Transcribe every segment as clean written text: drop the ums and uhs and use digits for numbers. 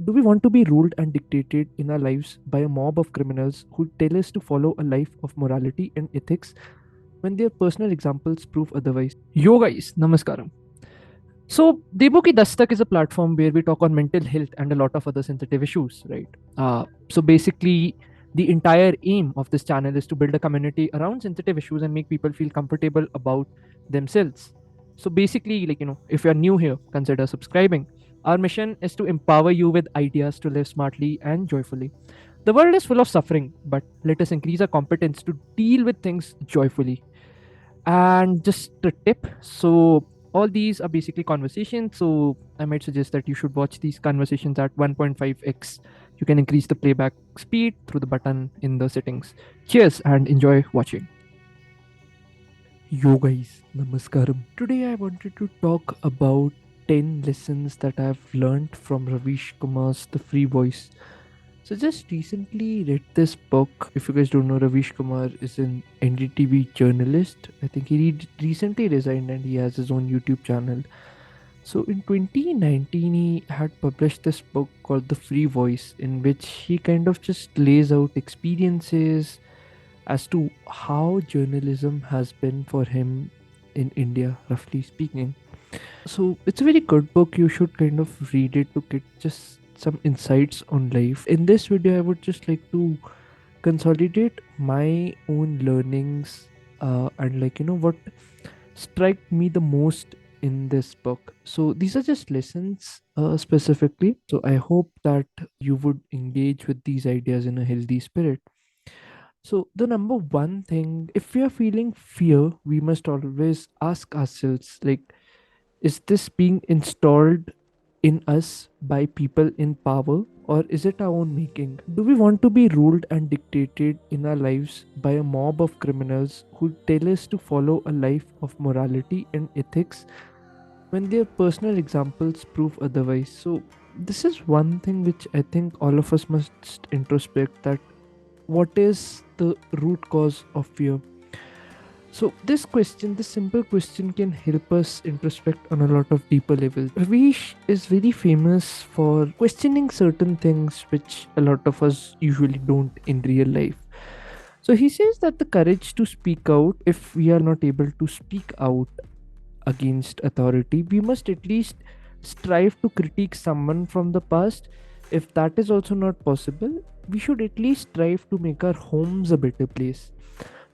Do we want to be ruled and dictated in our lives by a mob of criminals who tell us to follow a life of morality and ethics when their personal examples prove otherwise? Yo guys, namaskaram. So, Debukidastak is a platform where we talk on mental health and a lot of other sensitive issues, right? So basically, the entire aim of this channel is to build a community around sensitive issues and make people feel comfortable about themselves. So basically, if you're new here, consider subscribing. Our mission is to empower you with ideas to live smartly and joyfully. The world is full of suffering, but let us increase our competence to deal with things joyfully. And just a tip, so all these are basically conversations, so I might suggest that you should watch these conversations at 1.5x. You can increase the playback speed through the button in the settings. Cheers and enjoy watching. Yo guys, namaskaram. Today I wanted to talk about 10 lessons that I've learned from Ravish Kumar's The Free Voice. So just recently read this book. If you guys don't know, Ravish Kumar is an NDTV journalist. I think he recently resigned and he has his own YouTube channel. So in 2019, he had published this book called The Free Voice, in which he kind of just lays out experiences as to how journalism has been for him in India, roughly speaking. So it's a very good book. You should kind of read it to get just some insights on life. In this video, I would just like to consolidate my own learnings and what struck me the most in this book. So these are just lessons specifically. So I hope that you would engage with these ideas in a healthy spirit. So the number one thing, if we are feeling fear, we must always ask ourselves, like, is this being installed in us by people in power, or is it our own making? Do we want to be ruled and dictated in our lives by a mob of criminals who tell us to follow a life of morality and ethics when their personal examples prove otherwise? So, this is one thing which I think all of us must introspect, that what is the root cause of fear? So this question, this simple question, can help us introspect on a lot of deeper levels. Ravish is very famous for questioning certain things which a lot of us usually don't in real life. So he says that the courage to speak out, if we are not able to speak out against authority, we must at least strive to critique someone from the past. If that is also not possible, we should at least strive to make our homes a better place.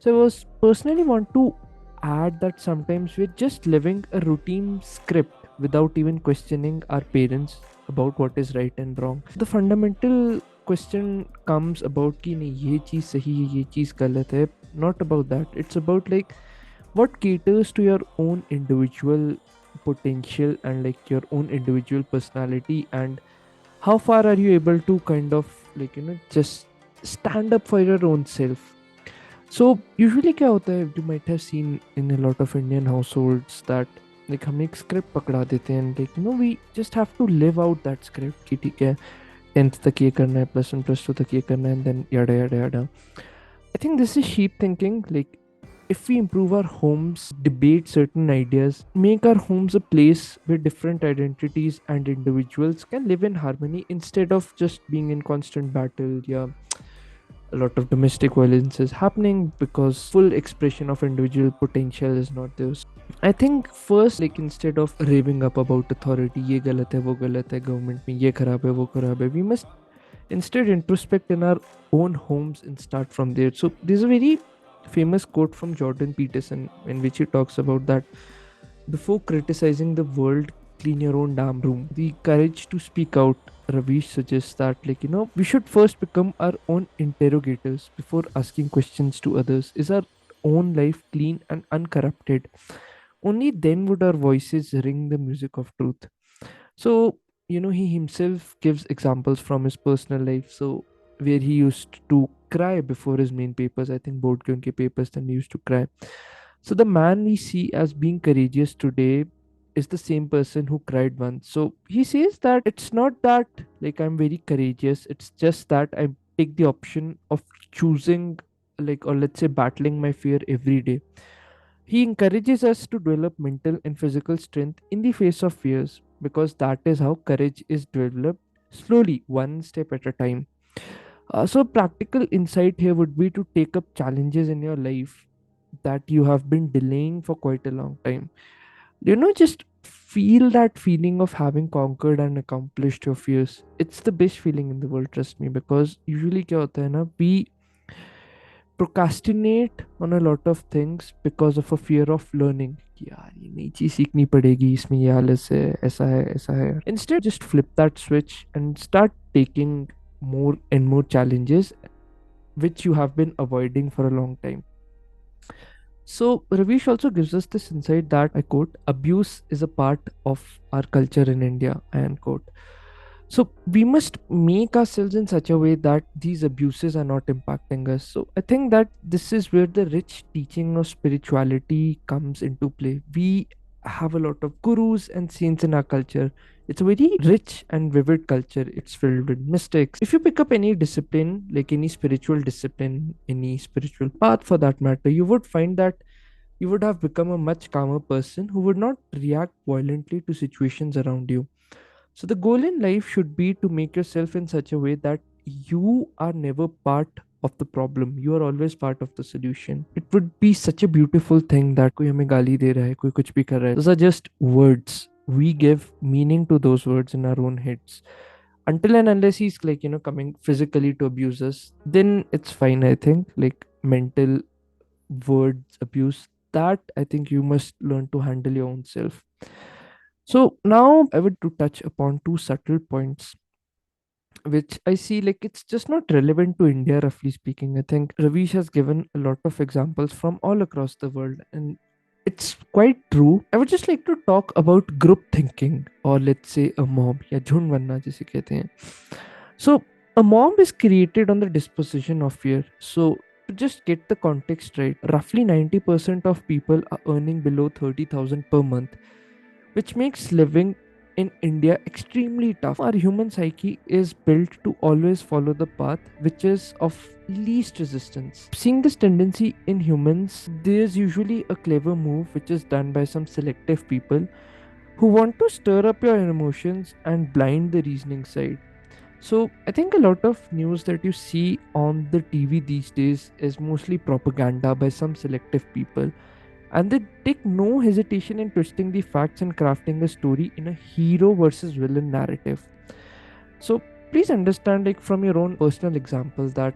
So I was personally want to add that sometimes we're just living a routine script without even questioning our parents about what is right and wrong. The fundamental question comes about कि नहीं ये चीज़ सही है ये चीज़ गलत है. Not about that. It's about like what caters to your own individual potential and like your own individual personality, and how far are you able to kind of just stand up for your own self. So usually क्या होता है, you might have seen in a lot of Indian households that like हम एक script पकड़ा देते हैं and we just have to live out that script कि ठीक है 10th तक ये करना है, +1 +2 तक ये करना है, and then yada yada yada. I think this is sheep thinking. Like, if we improve our homes, debate certain ideas, make our homes a place where different identities and individuals can live in harmony instead of just being in constant battle. Yeah, a lot of domestic violence is happening because full expression of individual potential is not there. I think first, like, instead of raving up about authority, ये गलत है वो गलत है, government में ये खराब है वो खराब है, we must instead introspect in our own homes and start from there. So there's a very famous quote from Jordan Peterson in which he talks about that before criticizing the world, clean your own damn room. The courage to speak out, Ravish suggests that we should first become our own interrogators before asking questions to others. Is our own life clean and uncorrupted? Only then would our voices ring the music of truth. So, he himself gives examples from his personal life. So, where he used to cry before his main papers, I think board ke unke papers, then he used to cry. So, the man we see as being courageous today is the same person who cried once. So, he says that it's not that like I'm very courageous, it's just that I take the option of choosing, like, or let's say, battling my fear every day. He encourages us to develop mental and physical strength in the face of fears because that is how courage is developed slowly, one step at a time. So, practical insight here would be to take up challenges in your life that you have been delaying for quite a long time. Just feel that feeling of having conquered and accomplished your fears. It's the best feeling in the world, trust me, because usually क्या होता है ना, we procrastinate on a lot of things because of a fear of learning कि यार ये नई चीज सीखनी पड़ेगी, इसमें ये आलस है, ऐसा है. Instead, just flip that switch and start taking more and more challenges which you have been avoiding for a long time. So, Ravish also gives us this insight that, I quote, abuse is a part of our culture in India, I unquote. So, we must make ourselves in such a way that these abuses are not impacting us. So, I think that this is where the rich teaching of spirituality comes into play. We have a lot of gurus and saints in our culture. It's a very rich and vivid culture. It's filled with mystics. If you pick up any discipline, like any spiritual discipline, any spiritual path for that matter, you would find that you would have become a much calmer person who would not react violently to situations around you. So, the goal in life should be to make yourself in such a way that you are never part of the problem. You are always part of the solution. It would be such a beautiful thing that कोई हमें गाली दे रहा है, कोई कुछ भी कर रहा है. Those are just words. We give meaning to those words in our own heads. Until and unless he's like, coming physically to abuse us, then it's fine, I think. Like mental words abuse, that I think you must learn to handle your own self. So now I would to touch upon two subtle points which I see like it's just not relevant to India, roughly speaking. I think Ravish has given a lot of examples from all across the world, and it's quite true. I would just like to talk about group thinking, or let's say a mob, या झुंड बनना जिसे कहते हैं. So a mob is created on the disposition of fear. So to just get the context right, roughly 90% of people are earning below 30,000 per month, which makes living in India extremely tough. Our human psyche is built to always follow the path which is of least resistance. Seeing this tendency in humans, there's usually a clever move which is done by some selective people who want to stir up your emotions and blind the reasoning side. So, I think a lot of news that you see on the TV these days is mostly propaganda by some selective people, and they take no hesitation in twisting the facts and crafting a story in a hero versus villain narrative. So please understand, like from your own personal examples, that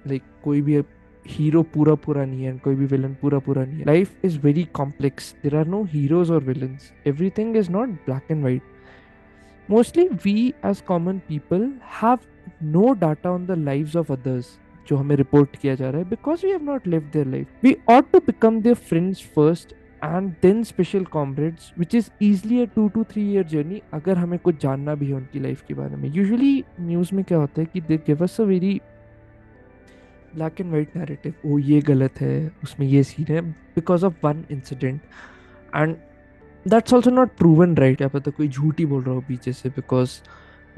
like कोई भी hero पूरा पूरा नहीं है and कोई भी villain पूरा पूरा नहीं है. Life is very complex. There are no heroes or villains. Everything is not black and white. Mostly we as common people have no data on the lives of others जो हमें report किया जा रहा है, because we have not lived their life. We ought to become their friends first and then special comrades, which is easily a 2 to 3 year journey अगर हमें कुछ जानना भी है उनकी लाइफ के बारे में. Usually न्यूज़ में क्या होता है कि they give us a very black and white narrative. ओ ये गलत है, उसमें ये सीन है, because of one incident. And that's also not proven right. क्या पता कोई झूठ ही बोल रहा हो पीछे से, because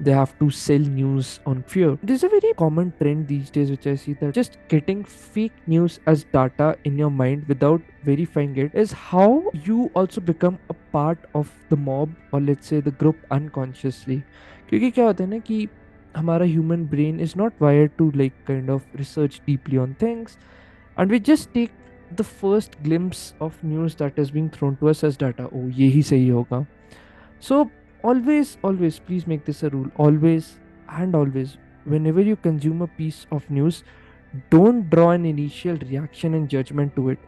they have to sell news on fear. There's a very common trend these days which I see, that just getting fake news as data in your mind without verifying it is how you also become a part of the mob, or let's say the group, unconsciously. क्योंकि क्या होता है ना कि हमारा human brain is not wired to like kind of research deeply on things, and we just take the first glimpse of news that is being thrown to us as data. Oh यही सही होगा. So always, please make this a rule. Always and always, whenever you consume a piece of news, don't draw an initial reaction and judgment to it.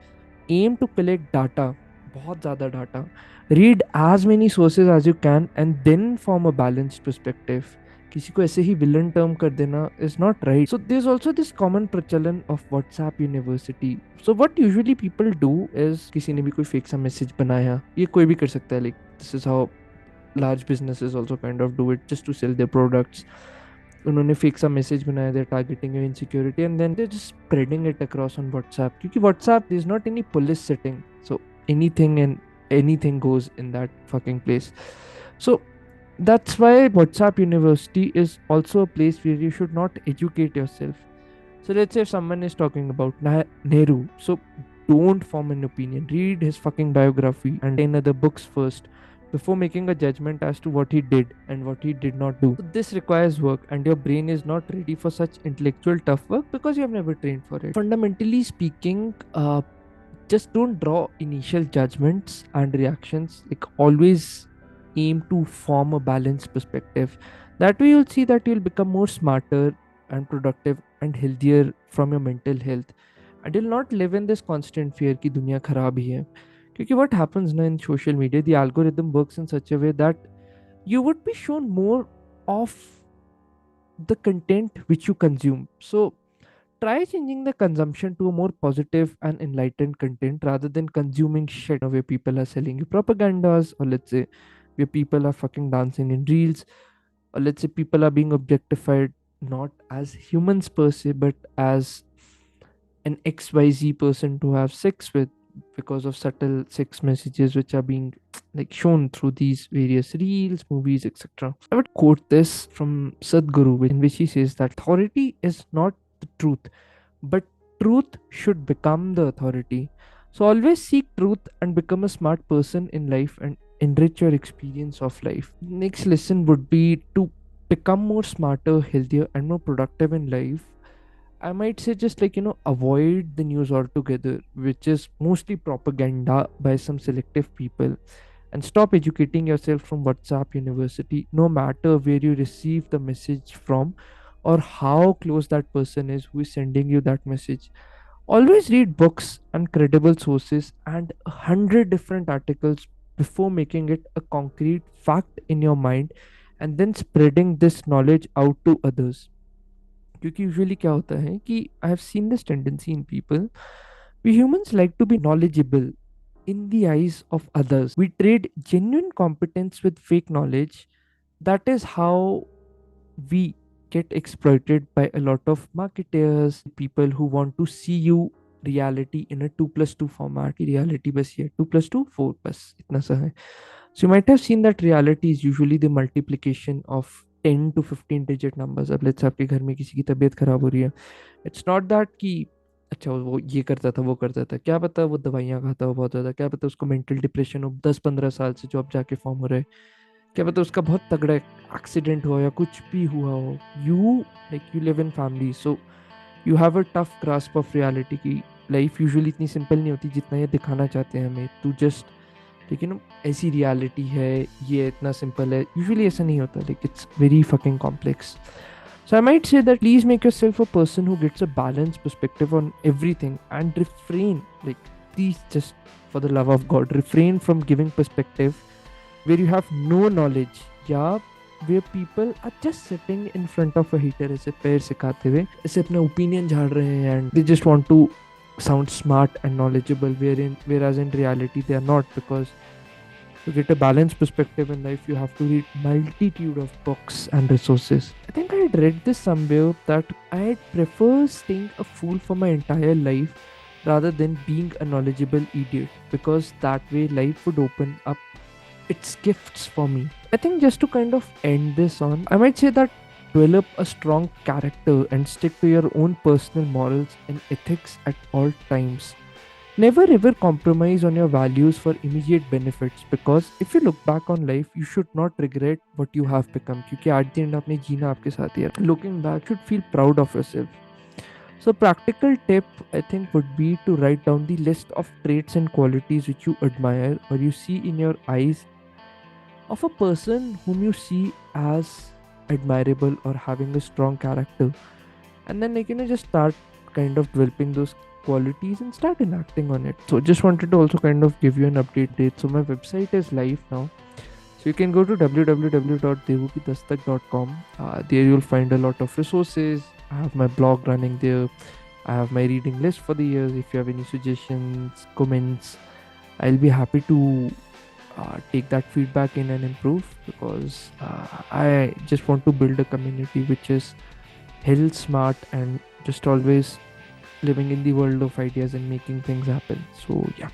Aim to collect data, बहुत ज़्यादा data. Read as many sources as you can and then form a balanced perspective. किसी को ऐसे ही villain term कर देना is not right. So there's also this common प्रचलन of WhatsApp University. So what usually people do is किसी ने भी कोई फेक सा मैसेज बनाया, ये कोई भी कर सकता है, like this is how large businesses also kind of do it just to sell their products. उन्होंने फेक सा मैसेज बनाया, they're targeting your insecurity and then they're just spreading it across on WhatsApp, क्योंकि WhatsApp there's not any police sitting, so anything and anything goes in that fucking place. So that's why WhatsApp University is also a place where you should not educate yourself. So let's say if someone is talking about Nehru, so don't form an opinion. Read his fucking biography and 10 other books first. before making a judgment as to what he did and what he did not do. So this requires work, and your brain is not ready for such intellectual tough work because you have never trained for it. Fundamentally speaking, just don't draw initial judgments and reactions. Like, always aim to form a balanced perspective. That way you'll see that you'll become more smarter and productive and healthier from your mental health, and you'll not live in this constant fear कि दुनिया खराब ही है. क्योंकि what happens now in social media, the algorithm works in such a way that you would be shown more of the content which you consume. So try changing the consumption to a more positive and enlightened content rather than consuming shit where people are selling you propagandas, or let's say where people are fucking dancing in reels, or let's say people are being objectified not as humans per se but as an XYZ person to have sex with because of subtle sex messages which are being like shown through these various reels, movies, etc. I would quote this from Sadhguru, in which he says that authority is not the truth, but truth should become the authority. So always seek truth and become a smart person in life and enrich your experience of life. Next lesson would be to become more smarter, healthier, and more productive in life. I might say just like, avoid the news altogether, which is mostly propaganda by some selective people, and stop educating yourself from WhatsApp University, no matter where you receive the message from or how close that person is who is sending you that message. Always read books and credible sources and 100 different articles before making it a concrete fact in your mind and then spreading this knowledge out to others. क्योंकि usually क्या होता है कि I have seen this tendency in people, we humans like to be knowledgeable in the eyes of others. We trade genuine competence with fake knowledge. That is how we get exploited by a lot of marketers, people who want to see you reality in a 2 plus 2 format. कि reality बस ये 2 plus 2 4 बस इतना सा है. So you might have seen that reality is usually the multiplication of 10 to 15 digit numbers. अब let's say आपके घर में किसी की तबीयत खराब हो रही है. It's not that कि अच्छा वो ये करता था वो करता था, क्या पता वो दवाइयाँ खाता हो बहुत ज़्यादा, क्या पता उसको मेंटल डिप्रेशन हो 10-15 साल से जो अब जाके फॉर्म हो रहा है, क्या पता उसका बहुत तगड़ा एक्सीडेंट हुआ या कुछ भी हुआ हो. You like you live in family, so you have a tough grasp of reality की लाइफ यूजुअली इतनी सिंपल नहीं होती जितना ये दिखाना चाहते हैं हमें. टू जस्ट लेकिन ऐसी रियलिटी है, ये इतना सिंपल है, यूजुअली ऐसा नहीं होता. Like it's very fucking complex. So I might say that please make yourself a person who gets a balanced perspective on everything and refrain, like, please just for the love of God, refrain from giving perspective where you have no knowledge, yeah, where people are just sitting in front of a heater ऐसे पैर सिखाते हुए ऐसे अपना opinion झाड़ रहे हैं and they just want to sound smart and knowledgeable, whereas in reality they are not, because to get a balanced perspective in life you have to read multitude of books and resources. I think I had read this somewhere that I prefer staying a fool for my entire life rather than being a knowledgeable idiot, because that way life would open up its gifts for me. I think just to kind of end this on, I might say that develop a strong character and stick to your own personal morals and ethics at all times. Never ever compromise on your values for immediate benefits, because if you look back on life, you should not regret what you have become. क्योंकि at the end आपने जीना आपके साथ ही है. Looking back, you should feel proud of yourself. So practical tip I think would be to write down the list of traits and qualities which you admire or you see in your eyes of a person whom you see as admirable or having a strong character, and then just start kind of developing those qualities and start enacting on it. So just wanted to also kind of give you an update date. So my website is live now, so you can go to www.debukidastak.com. There you'll find a lot of resources. I have my blog running there. I have my reading list for the years. If you have any suggestions, comments, I'll be happy to take that feedback in and improve, because I just want to build a community which is hell smart and just always living in the world of ideas and making things happen. So yeah.